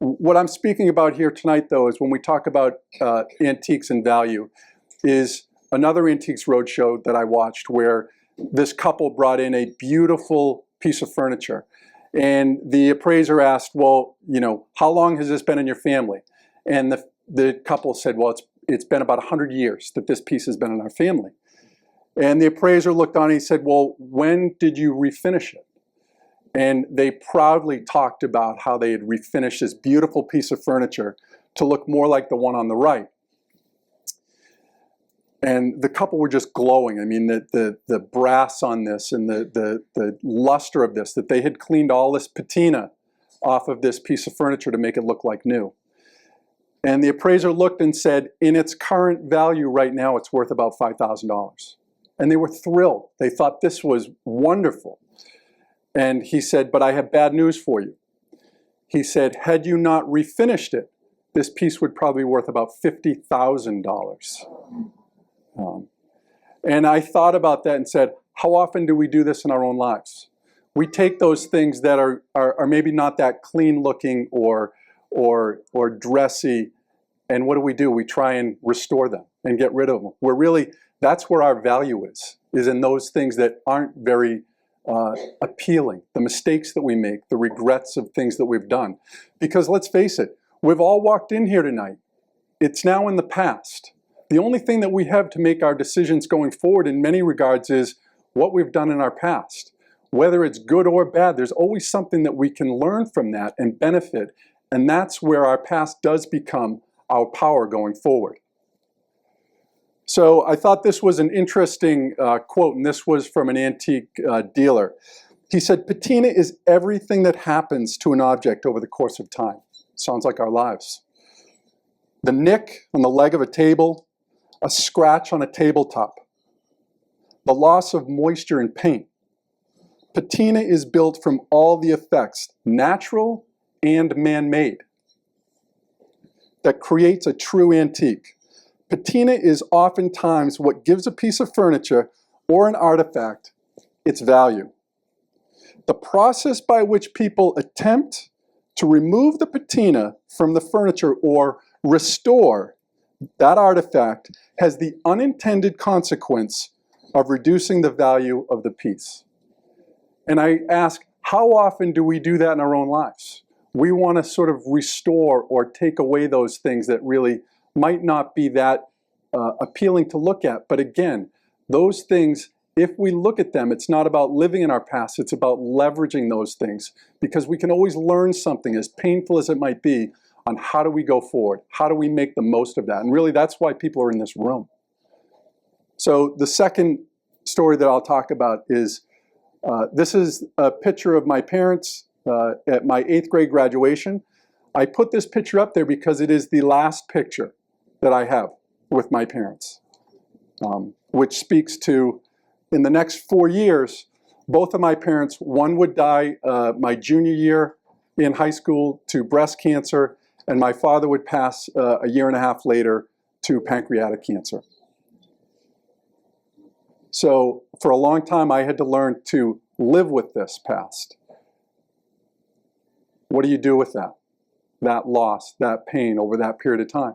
What I'm speaking about here tonight, though, is when we talk about antiques and value, is another Antiques Roadshow that I watched where this couple brought in a beautiful piece of furniture. And the appraiser asked, well, you know, how long has this been in your family? And the couple said, well, it's been about 100 years that this piece has been in our family. And the appraiser looked on and he said, well, when did you refinish it? And they proudly talked about how they had refinished this beautiful piece of furniture to look more like the one on the right. And the couple were just glowing. I mean, the brass on this and the luster of this, that they had cleaned all this patina off of this piece of furniture to make it look like new. And the appraiser looked and said, in its current value right now, it's worth about $5,000. And they were thrilled. They thought this was wonderful. And he said, but I have bad news for you. He said, had you not refinished it, this piece would probably be worth about $50,000. And I thought about that and said, how often do we do this in our own lives? We take those things that are maybe not that clean looking or dressy, and what do? We try and restore them and get rid of them. That's where our value is in those things that aren't very appealing, the mistakes that we make, the regrets of things that we've done. Because let's face it, we've all walked in here tonight. It's now in the past. The only thing that we have to make our decisions going forward in many regards is what we've done in our past. Whether it's good or bad, there's always something that we can learn from that and benefit, and that's where our past does become our power going forward. So I thought this was an interesting quote, and this was from an antique dealer. He said, patina is everything that happens to an object over the course of time. Sounds like our lives. The nick on the leg of a table, a scratch on a tabletop, the loss of moisture in paint. Patina is built from all the effects, natural and man-made, that creates a true antique. Patina is oftentimes what gives a piece of furniture or an artifact its value. The process by which people attempt to remove the patina from the furniture or restore that artifact has the unintended consequence of reducing the value of the piece. And I ask, how often do we do that in our own lives? We want to sort of restore or take away those things that really might not be that appealing to look at. But again, those things, if we look at them, it's not about living in our past, it's about leveraging those things, because we can always learn something, as painful as it might be, on how do we go forward? How do we make the most of that? And really, that's why people are in this room. So the second story that I'll talk about is, this is a picture of my parents at my 8th grade graduation. I put this picture up there because it is the last picture that I have with my parents, which speaks to, in the next 4 years, both of my parents, one would die my junior year in high school to breast cancer, and my father would pass a year and a half later to pancreatic cancer. So for a long time, I had to learn to live with this past. What do you do with that? That loss, that pain over that period of time?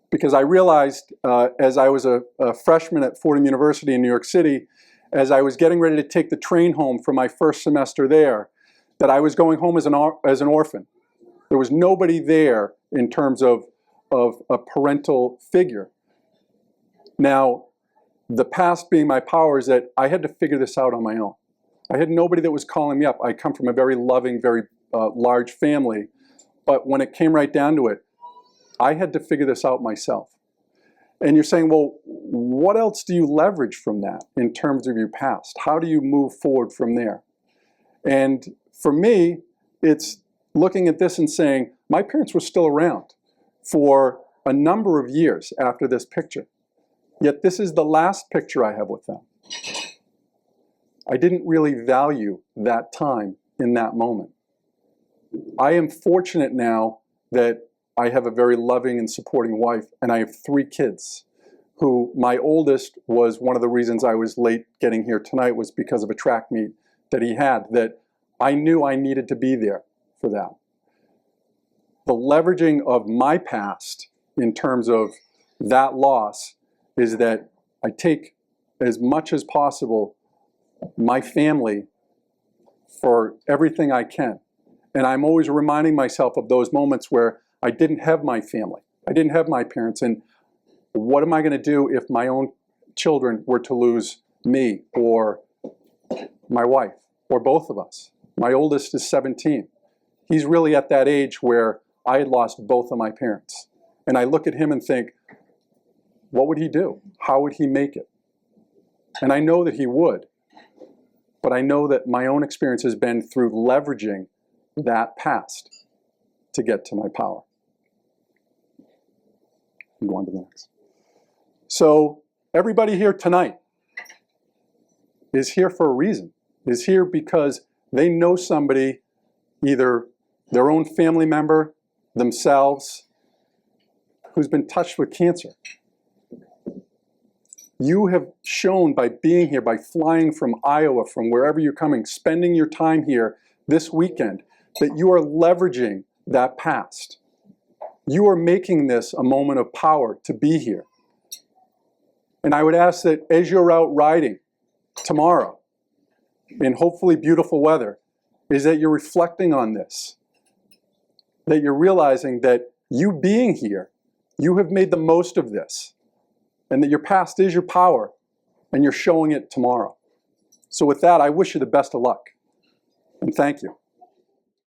Because I realized as I was a freshman at Fordham University in New York City, as I was getting ready to take the train home for my first semester there, that I was going home as an orphan. There was nobody there in terms of a parental figure. Now, the past being my power is that I had to figure this out on my own. I had nobody that was calling me up. I come from a very loving, very large family, but when it came right down to it, I had to figure this out myself. And you're saying, well, what else do you leverage from that in terms of your past? How do you move forward from there? And for me, it's looking at this and saying, my parents were still around for a number of years after this picture. Yet this is the last picture I have with them. I didn't really value that time in that moment. I am fortunate now that I have a very loving and supporting wife, and I have 3 kids, who my oldest was one of the reasons I was late getting here tonight was because of a track meet that he had, that I knew I needed to be there for that. the leveraging of my past in terms of that loss is that I take as much as possible my family for everything I can. And I'm always reminding myself of those moments where I didn't have my family. I didn't have my parents. And what am I going to do if my own children were to lose me or my wife or both of us? My oldest is 17. He's really at that age where I had lost both of my parents. And I look at him and think, what would he do? How would he make it? And I know that he would. But I know that my own experience has been through leveraging that past to get to my power. I'm going to the next. So everybody here tonight is here for a reason. Is here because they know somebody, either their own family member, themselves, who's been touched with cancer. You have shown by being here, by flying from Iowa, from wherever you're coming, spending your time here this weekend, that you are leveraging that past. You are making this a moment of power to be here. And I would ask that as you're out riding tomorrow, in hopefully beautiful weather, is that you're reflecting on this. That you're realizing that you being here, you have made the most of this. And that your past is your power, and you're showing it tomorrow. So with that, I wish you the best of luck. And thank you.